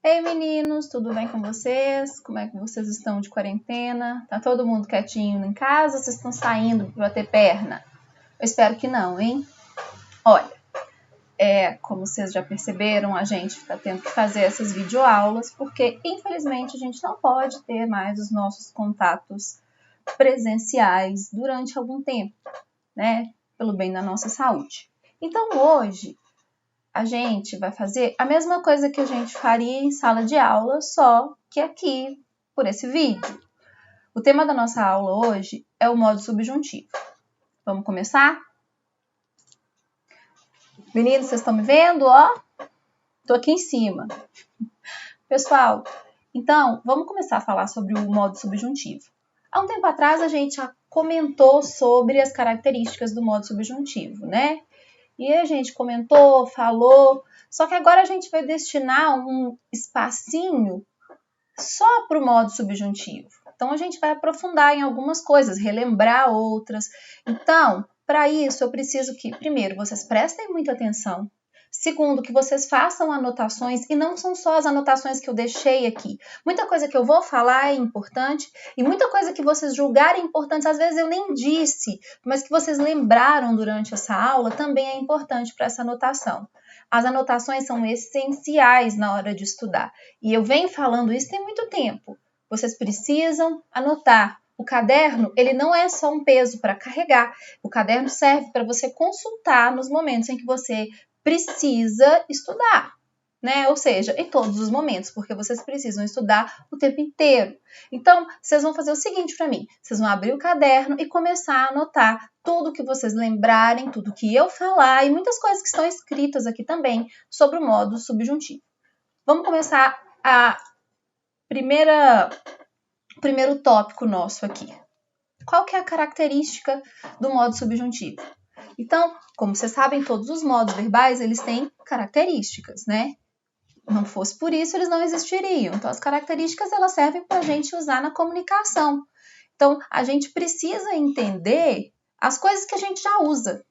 Ei meninos, tudo bem com vocês? Como é que vocês estão de quarentena? Tá todo mundo quietinho em casa? Vocês estão saindo para bater perna? Eu espero que não, hein? Olha, como vocês já perceberam, a gente está tendo que fazer essas videoaulas porque, infelizmente, a gente não pode ter mais os nossos contatos presenciais durante algum tempo, né? Pelo bem da nossa saúde. Então, hoje, a gente vai fazer a mesma coisa que a gente faria em sala de aula, só que aqui, por esse vídeo. O tema da nossa aula hoje é o modo subjuntivo. Vamos começar? Meninos, vocês estão me vendo? Ó, tô aqui em cima. Pessoal, então, vamos começar a falar sobre o modo subjuntivo. Há um tempo atrás, a gente já comentou sobre as características do modo subjuntivo, né? E a gente comentou, falou, só que agora a gente vai destinar um espacinho só para o modo subjuntivo. Então, a gente vai aprofundar em algumas coisas, relembrar outras. Então, para isso, eu preciso que, primeiro, vocês prestem muita atenção. Segundo, que vocês façam anotações, e não são só as anotações que eu deixei aqui. Muita coisa que eu vou falar é importante, e muita coisa que vocês julgarem importante, às vezes eu nem disse, mas que vocês lembraram durante essa aula, também é importante para essa anotação. As anotações são essenciais na hora de estudar, e eu venho falando isso tem muito tempo. Vocês precisam anotar. O caderno, ele não é só um peso para carregar. O caderno serve para você consultar nos momentos em que você precisa estudar, né? Ou seja, em todos os momentos, porque vocês precisam estudar o tempo inteiro. Então, vocês vão fazer o seguinte para mim. Vocês vão abrir o caderno e começar a anotar tudo que vocês lembrarem, tudo que eu falar e muitas coisas que estão escritas aqui também sobre o modo subjuntivo. Vamos começar primeiro tópico nosso aqui. Qual que é a característica do modo subjuntivo? Então, como vocês sabem, todos os modos verbais, eles têm características, né? Não fosse por isso, eles não existiriam. Então, as características, elas servem para a gente usar na comunicação. Então, a gente precisa entender as coisas que a gente já usa.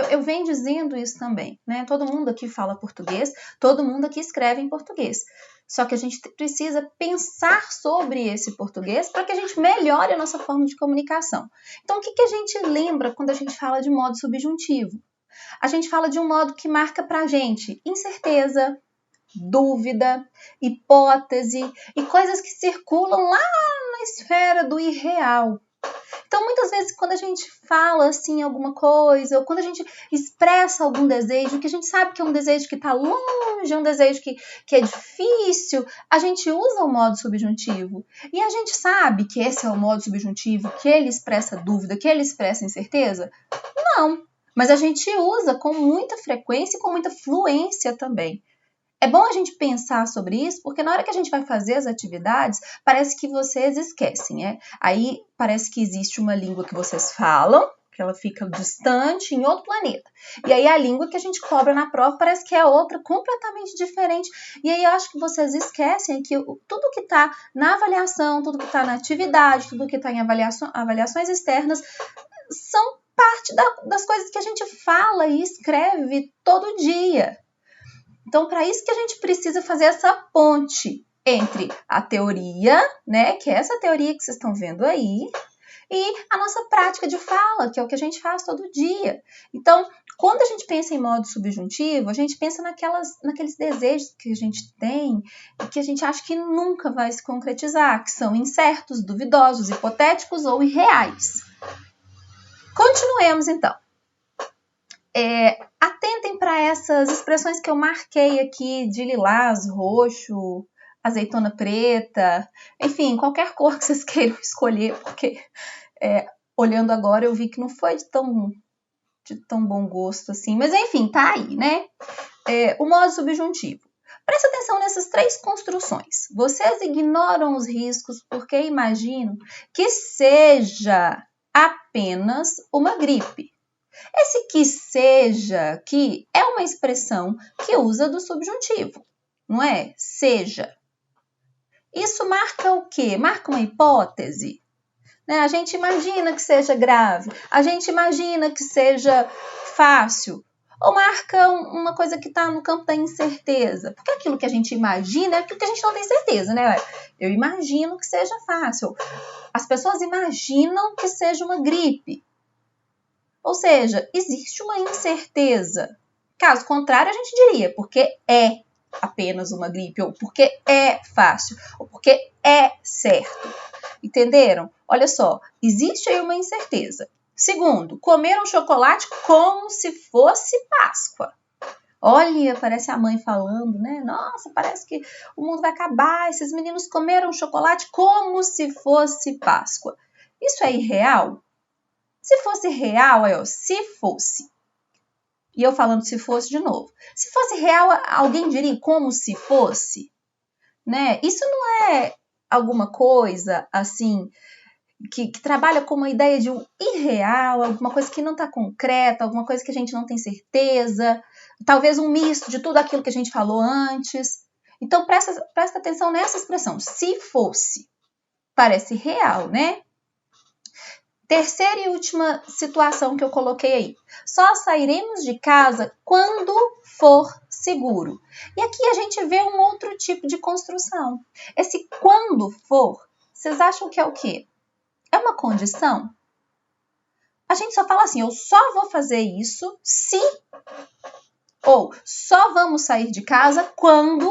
Eu venho dizendo isso também, né? Todo mundo aqui fala português, todo mundo aqui escreve em português. Só que a gente precisa pensar sobre esse português para que a gente melhore a nossa forma de comunicação. Então, o que a gente lembra quando a gente fala de modo subjuntivo? A gente fala de um modo que marca para a gente incerteza, dúvida, hipótese e coisas que circulam lá na esfera do irreal. Então, muitas vezes, quando a gente fala assim alguma coisa, ou quando a gente expressa algum desejo, que a gente sabe que é um desejo que está longe, é um desejo que é difícil, a gente usa o modo subjuntivo. E a gente sabe que esse é o modo subjuntivo, que ele expressa dúvida, que ele expressa incerteza? Não, mas a gente usa com muita frequência e com muita fluência também. É bom a gente pensar sobre isso, porque na hora que a gente vai fazer as atividades, parece que vocês esquecem, né? Aí parece que existe uma língua que vocês falam, que ela fica distante, em outro planeta. E aí a língua que a gente cobra na prova parece que é outra, completamente diferente. E aí eu acho que vocês esquecem que tudo que está na avaliação, tudo que está na atividade, tudo que está em avaliações externas, são parte das coisas que a gente fala e escreve todo dia. Então, para isso que a gente precisa fazer essa ponte entre a teoria, né, que é essa teoria que vocês estão vendo aí, e a nossa prática de fala, que é o que a gente faz todo dia. Então, quando a gente pensa em modo subjuntivo, a gente pensa naqueles desejos que a gente tem e que a gente acha que nunca vai se concretizar, que são incertos, duvidosos, hipotéticos ou irreais. Continuemos, então. Atentem para essas expressões que eu marquei aqui de lilás, roxo, azeitona preta, enfim, qualquer cor que vocês queiram escolher, porque olhando agora eu vi que não foi de tão bom gosto assim, mas enfim, tá aí, né? O modo subjuntivo. Presta atenção nessas 3 construções. Vocês ignoram os riscos porque imaginam que seja apenas uma gripe. Esse que seja aqui é uma expressão que usa do subjuntivo, não é? Seja. Isso marca o quê? Marca uma hipótese. Né? A gente imagina que seja grave, a gente imagina que seja fácil. Ou marca uma coisa que está no campo da incerteza? Porque aquilo que a gente imagina é aquilo que a gente não tem certeza, né? Eu imagino que seja fácil. As pessoas imaginam que seja uma gripe. Ou seja, existe uma incerteza. Caso contrário, a gente diria, porque é apenas uma gripe, ou porque é fácil, ou porque é certo. Entenderam? Olha só, existe aí uma incerteza. Segundo, comer um chocolate como se fosse Páscoa. Olha, parece a mãe falando, né? Nossa, parece que o mundo vai acabar. Esses meninos comeram chocolate como se fosse Páscoa. Isso é irreal? Se fosse real, se fosse. E eu falando se fosse de novo. Se fosse real, alguém diria como se fosse? Né? Isso não é alguma coisa assim que trabalha com uma ideia de um irreal, alguma coisa que não está concreta, alguma coisa que a gente não tem certeza, talvez um misto de tudo aquilo que a gente falou antes. Então, presta atenção nessa expressão, se fosse. Parece real, né? Terceira e última situação que eu coloquei aí. Só sairemos de casa quando for seguro. E aqui a gente vê um outro tipo de construção. Esse quando for, vocês acham que é o quê? É uma condição? A gente só fala assim, eu só vou fazer isso se, ou só vamos sair de casa quando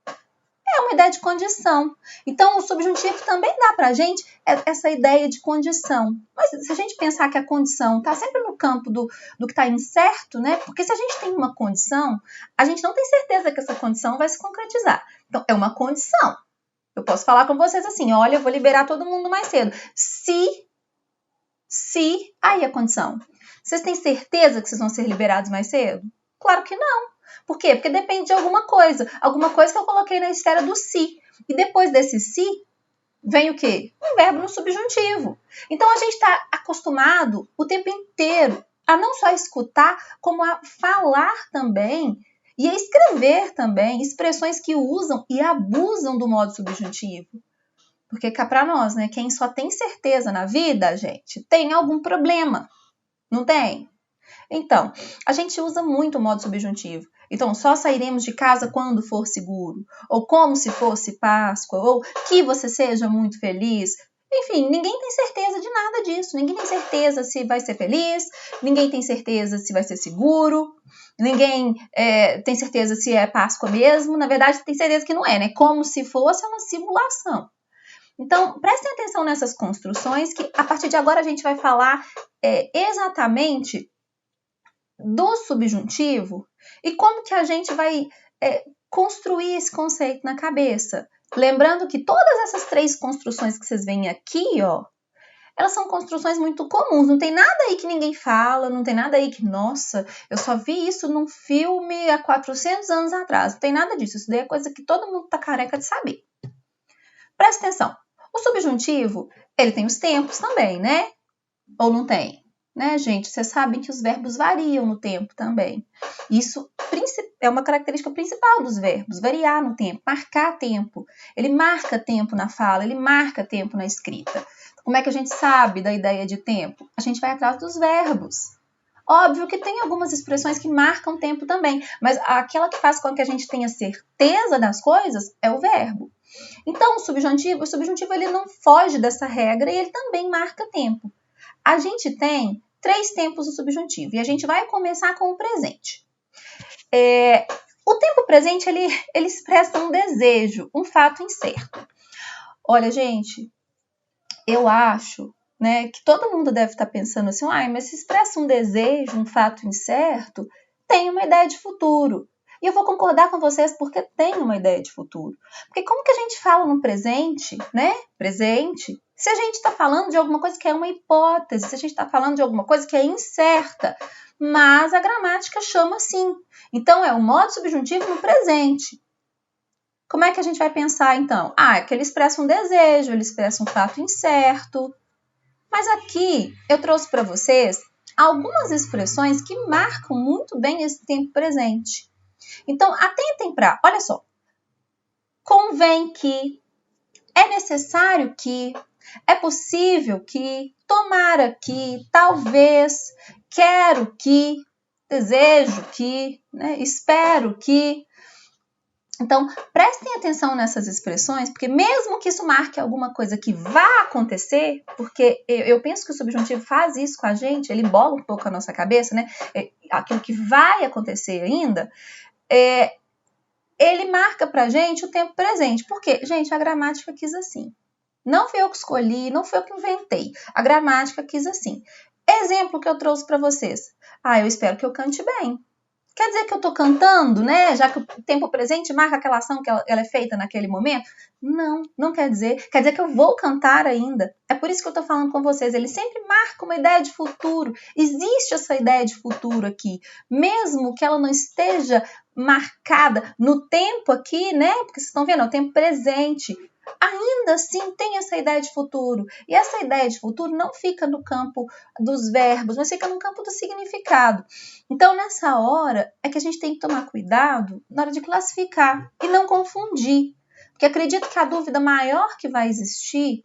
é uma ideia de condição. Então, o subjuntivo também dá pra gente essa ideia de condição. Mas se a gente pensar que a condição está sempre no campo do que está incerto, né? Porque se a gente tem uma condição, a gente não tem certeza que essa condição vai se concretizar. Então, é uma condição. Eu posso falar com vocês assim, olha, eu vou liberar todo mundo mais cedo. Se, aí a condição. Vocês têm certeza que vocês vão ser liberados mais cedo? Claro que não. Por quê? Porque depende de alguma coisa que eu coloquei na esfera do se. E depois desse se, vem o quê? Um verbo no subjuntivo. Então, a gente está acostumado o tempo inteiro a não só escutar, como a falar também e a escrever também expressões que usam e abusam do modo subjuntivo. Porque cá pra nós, né? Quem só tem certeza na vida, gente, tem algum problema. Não tem? Então, a gente usa muito o modo subjuntivo. Então, só sairemos de casa quando for seguro. Ou como se fosse Páscoa. Ou que você seja muito feliz. Enfim, ninguém tem certeza de nada disso. Ninguém tem certeza se vai ser feliz. Ninguém tem certeza se vai ser seguro. Ninguém tem certeza se é Páscoa mesmo. Na verdade, tem certeza que não é, né? Como se fosse uma simulação. Então, prestem atenção nessas construções que, a partir de agora, a gente vai falar exatamente do subjuntivo e como que a gente vai construir esse conceito na cabeça. Lembrando que todas essas três construções que vocês veem aqui, ó, elas são construções muito comuns. Não tem nada aí que ninguém fala, não tem nada aí que, nossa, eu só vi isso num filme há 400 anos atrás. Não tem nada disso. Isso daí é coisa que todo mundo tá careca de saber. Presta atenção. O subjuntivo, ele tem os tempos também, né? Ou não tem? Né, gente? Vocês sabem que os verbos variam no tempo também. Isso é uma característica principal dos verbos, variar no tempo, marcar tempo. Ele marca tempo na fala, ele marca tempo na escrita. Como é que a gente sabe da ideia de tempo? A gente vai atrás dos verbos. Óbvio que tem algumas expressões que marcam tempo também, mas aquela que faz com que a gente tenha certeza das coisas é o verbo. Então, o subjuntivo ele não foge dessa regra e ele também marca tempo. A gente tem 3 tempos do subjuntivo e a gente vai começar com o presente. O tempo presente, ele expressa um desejo, um fato incerto. Olha, gente, eu acho, né, que todo mundo deve estar pensando assim, mas se expressa um desejo, um fato incerto, tem uma ideia de futuro. E eu vou concordar com vocês porque tem uma ideia de futuro. Porque como que a gente fala no presente, né? Presente. Se a gente está falando de alguma coisa que é uma hipótese, se a gente está falando de alguma coisa que é incerta, mas a gramática chama assim. Então, é o modo subjuntivo no presente. Como é que a gente vai pensar, então? É que ele expressa um desejo, ele expressa um fato incerto. Mas aqui eu trouxe para vocês algumas expressões que marcam muito bem esse tempo presente. Então, atentem para, olha só, convém que, é necessário que, é possível que, tomara que, talvez, quero que. desejo que, né, espero que. Então, prestem atenção nessas expressões, porque mesmo que isso marque alguma coisa que vá acontecer, porque eu penso que o subjuntivo faz isso com a gente, ele embola um pouco a nossa cabeça, né? Aquilo que vai acontecer ainda, ele marca pra gente o tempo presente. Por quê? Gente, a gramática quis assim. Não fui eu que escolhi, não fui eu que inventei. A gramática quis assim. Exemplo que eu trouxe para vocês. Eu espero que eu cante bem. Quer dizer que eu estou cantando, né? Já que o tempo presente marca aquela ação que ela é feita naquele momento? Não, não quer dizer. Quer dizer que eu vou cantar ainda. É por isso que eu estou falando com vocês. Ele sempre marca uma ideia de futuro. Existe essa ideia de futuro aqui. Mesmo que ela não esteja marcada no tempo aqui, né? Porque vocês estão vendo, é o tempo presente. Ainda assim tem essa ideia de futuro. E essa ideia de futuro não fica no campo dos verbos, mas fica no campo do significado. Então, nessa hora, é que a gente tem que tomar cuidado na hora de classificar e não confundir. Porque acredito que a dúvida maior que vai existir,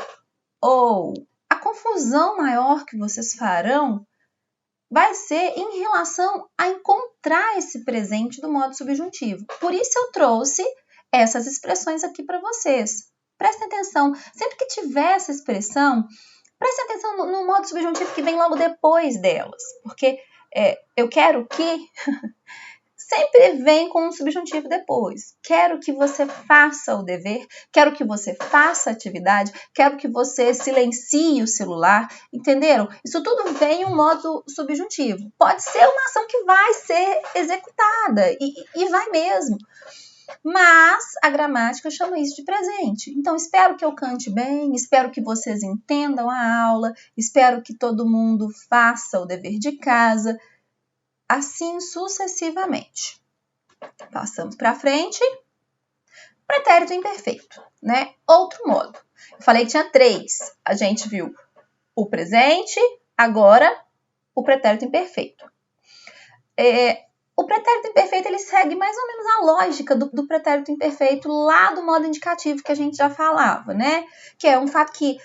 ou a confusão maior que vocês farão, vai ser em relação a encontrar esse presente do modo subjuntivo. Por isso eu trouxe essas expressões aqui para vocês. Prestem atenção, sempre que tiver essa expressão, prestem atenção no modo subjuntivo que vem logo depois delas, porque eu quero que sempre vem com um subjuntivo depois. Quero que você faça o dever, quero que você faça a atividade, quero que você silencie o celular, entenderam? Isso tudo vem em um modo subjuntivo. Pode ser uma ação que vai ser executada e vai mesmo. Mas a gramática chama isso de presente. Então, espero que eu cante bem, espero que vocês entendam a aula, espero que todo mundo faça o dever de casa, assim sucessivamente. Passamos para frente. Pretérito imperfeito, né? Outro modo. Eu falei que tinha 3. A gente viu o presente, agora o pretérito imperfeito. O pretérito imperfeito, ele segue mais ou menos a lógica do pretérito imperfeito lá do modo indicativo que a gente já falava, né? Que é um fato que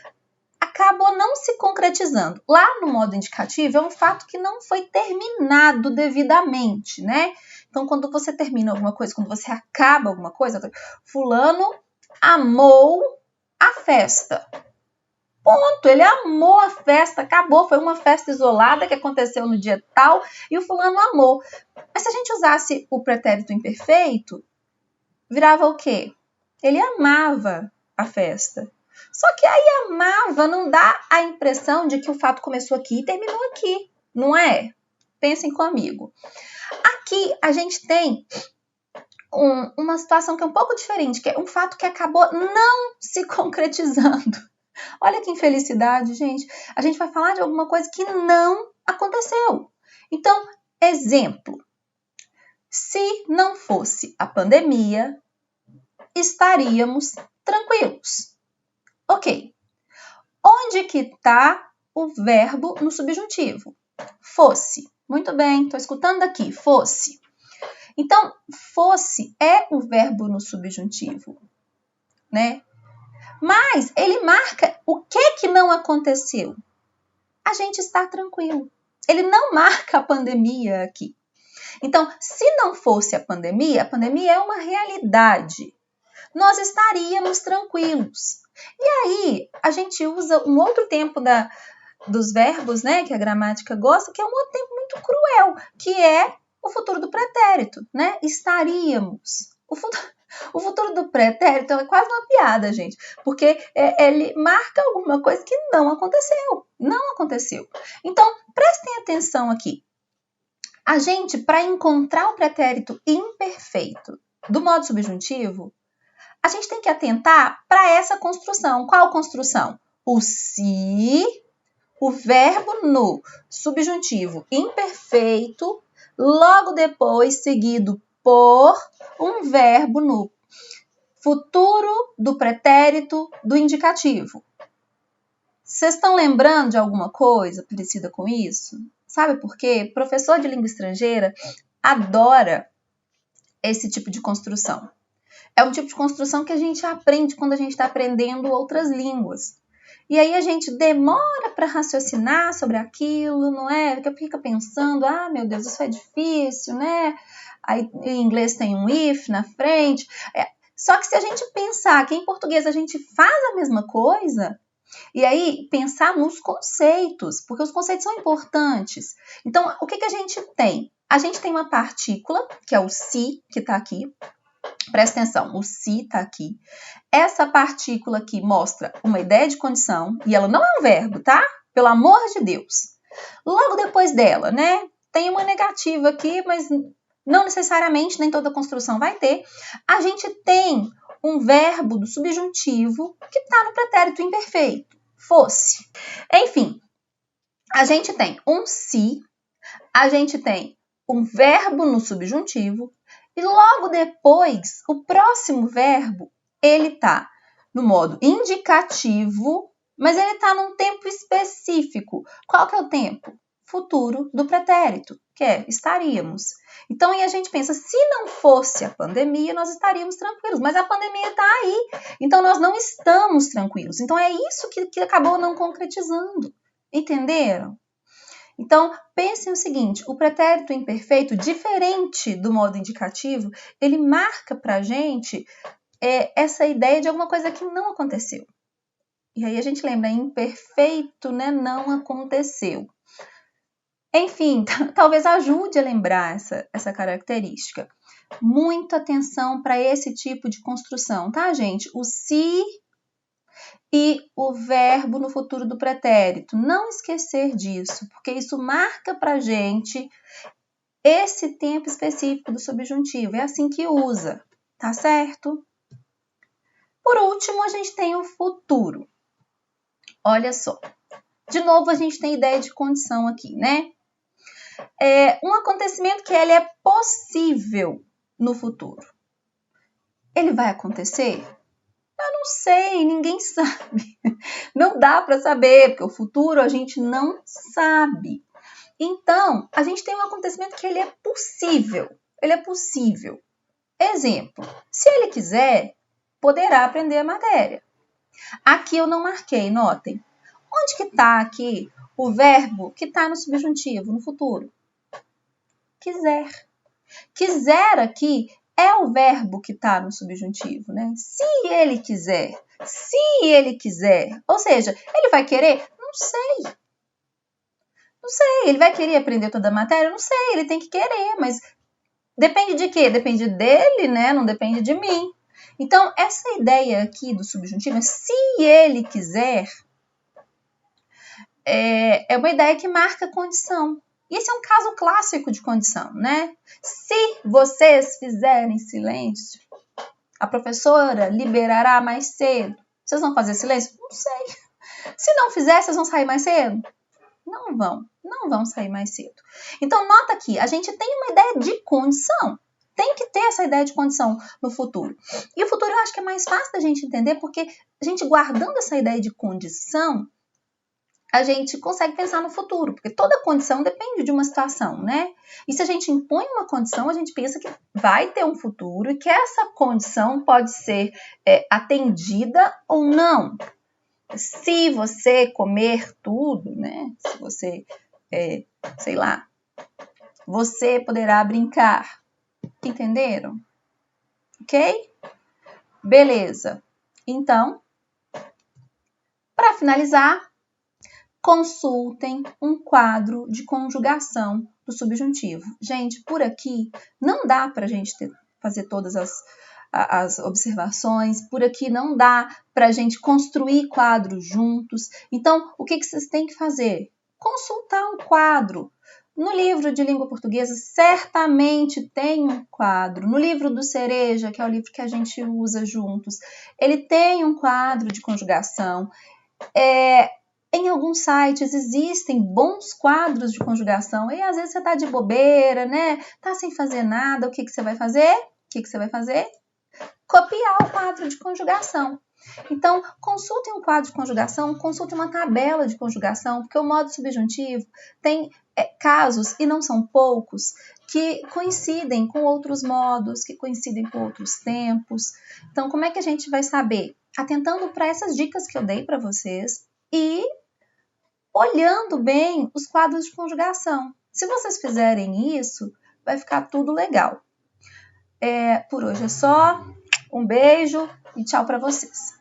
acabou não se concretizando. Lá no modo indicativo é um fato que não foi terminado devidamente, né? Então, quando você termina alguma coisa, quando você acaba alguma coisa, fulano amou a festa. Ponto, ele amou a festa, acabou, foi uma festa isolada que aconteceu no dia tal e o fulano amou. Mas se a gente usasse o pretérito imperfeito, virava o quê? Ele amava a festa. Só que aí amava não dá a impressão de que o fato começou aqui e terminou aqui, não é? Pensem comigo. Aqui a gente tem uma situação que é um pouco diferente, que é um fato que acabou não se concretizando. Olha que infelicidade, gente. A gente vai falar de alguma coisa que não aconteceu. Então, exemplo. Se não fosse a pandemia, estaríamos tranquilos. Ok. Onde que está o verbo no subjuntivo? Fosse. Muito bem, estou escutando aqui. Fosse. Então, fosse é o verbo no subjuntivo, né? Mas ele marca o que não aconteceu. A gente está tranquilo. Ele não marca a pandemia aqui. Então, se não fosse a pandemia é uma realidade. Nós estaríamos tranquilos. E aí, a gente usa um outro tempo dos verbos, né, que a gramática gosta, que é um outro tempo muito cruel, que é o futuro do pretérito, né? Estaríamos. O futuro do pretérito é quase uma piada, gente, porque ele marca alguma coisa que não aconteceu. Não aconteceu. Então, prestem atenção aqui. A gente, para encontrar o pretérito imperfeito do modo subjuntivo, a gente tem que atentar para essa construção. Qual construção? O se, o verbo no subjuntivo imperfeito, logo depois seguido por um verbo no futuro do pretérito do indicativo. Vocês estão lembrando de alguma coisa parecida com isso? Sabe por quê? Professor de língua estrangeira adora esse tipo de construção. É um tipo de construção que a gente aprende quando a gente está aprendendo outras línguas. E aí a gente demora para raciocinar sobre aquilo, não é? Fica pensando, meu Deus, isso é difícil, né? Aí em inglês tem um if na frente. Só que se a gente pensar que em português a gente faz a mesma coisa, e aí pensar nos conceitos, porque os conceitos são importantes. Então, o que a gente tem? A gente tem uma partícula, que é o se, que está aqui. Presta atenção, o se está aqui. Essa partícula aqui mostra uma ideia de condição, e ela não é um verbo, tá? Pelo amor de Deus. Logo depois dela, né? Tem uma negativa aqui, mas não necessariamente, nem toda construção vai ter. A gente tem um verbo do subjuntivo que está no pretérito imperfeito. Fosse. Enfim, a gente tem um se, a gente tem um verbo no subjuntivo, e logo depois, o próximo verbo, ele está no modo indicativo, mas ele está num tempo específico. Qual que é o tempo? Futuro do pretérito, que é estaríamos. Então, aí a gente pensa, se não fosse a pandemia, nós estaríamos tranquilos, mas a pandemia está aí, então nós não estamos tranquilos. Então, é isso que acabou não concretizando, entenderam? Então, pensem o seguinte, o pretérito imperfeito, diferente do modo indicativo, ele marca para a gente essa ideia de alguma coisa que não aconteceu. E aí a gente lembra, imperfeito, né, não aconteceu. Enfim, talvez ajude a lembrar essa característica. Muita atenção para esse tipo de construção, tá, gente? O se e o verbo no futuro do pretérito. Não esquecer disso, porque isso marca pra gente esse tempo específico do subjuntivo. É assim que usa, tá certo? Por último, a gente tem o futuro. Olha só. De novo, a gente tem ideia de condição aqui, né? Um acontecimento que ele é possível no futuro. Ele vai acontecer? Eu não sei, ninguém sabe. Não dá para saber, porque o futuro a gente não sabe. Então, a gente tem um acontecimento que ele é possível. Ele é possível. Exemplo, se ele quiser, poderá aprender a matéria. Aqui eu não marquei, notem. Onde que está aqui o verbo que está no subjuntivo, no futuro? Quiser. Quiser aqui é o verbo que está no subjuntivo, né? Se ele quiser. Se ele quiser. Ou seja, ele vai querer? Não sei. Não sei. Ele vai querer aprender toda a matéria? Não sei. Ele tem que querer, mas depende de quê? Depende dele, né? Não depende de mim. Então, essa ideia aqui do subjuntivo, se ele quiser, é uma ideia que marca condição. E esse é um caso clássico de condição, né? Se vocês fizerem silêncio, a professora liberará mais cedo. Vocês vão fazer silêncio? Não sei. Se não fizer, vocês vão sair mais cedo? Não vão sair mais cedo. Então, nota aqui, a gente tem uma ideia de condição. Tem que ter essa ideia de condição no futuro. E o futuro eu acho que é mais fácil da gente entender, porque a gente guardando essa ideia de condição, a gente consegue pensar no futuro, porque toda condição depende de uma situação, né? E se a gente impõe uma condição, a gente pensa que vai ter um futuro e que essa condição pode ser atendida ou não. Se você comer tudo, né? Se você, sei lá, você poderá brincar. Entenderam? Ok? Beleza. Então, para finalizar, consultem um quadro de conjugação do subjuntivo. Gente, por aqui não dá para a gente fazer todas as observações, por aqui não dá para a gente construir quadros juntos. Então, o que vocês têm que fazer? Consultar um quadro. No livro de língua portuguesa, certamente tem um quadro. No livro do Cereja, que é o livro que a gente usa juntos, ele tem um quadro de conjugação. Em alguns sites existem bons quadros de conjugação e às vezes você tá de bobeira, né? Tá sem fazer nada, o que você vai fazer? Copiar o quadro de conjugação. Então, consultem um quadro de conjugação, consultem uma tabela de conjugação, porque o modo subjuntivo tem casos, e não são poucos, que coincidem com outros modos, que coincidem com outros tempos. Então, como é que a gente vai saber? Atentando para essas dicas que eu dei para vocês, e olhando bem os quadros de conjugação. Se vocês fizerem isso, vai ficar tudo legal. Por hoje é só. Um beijo e tchau para vocês.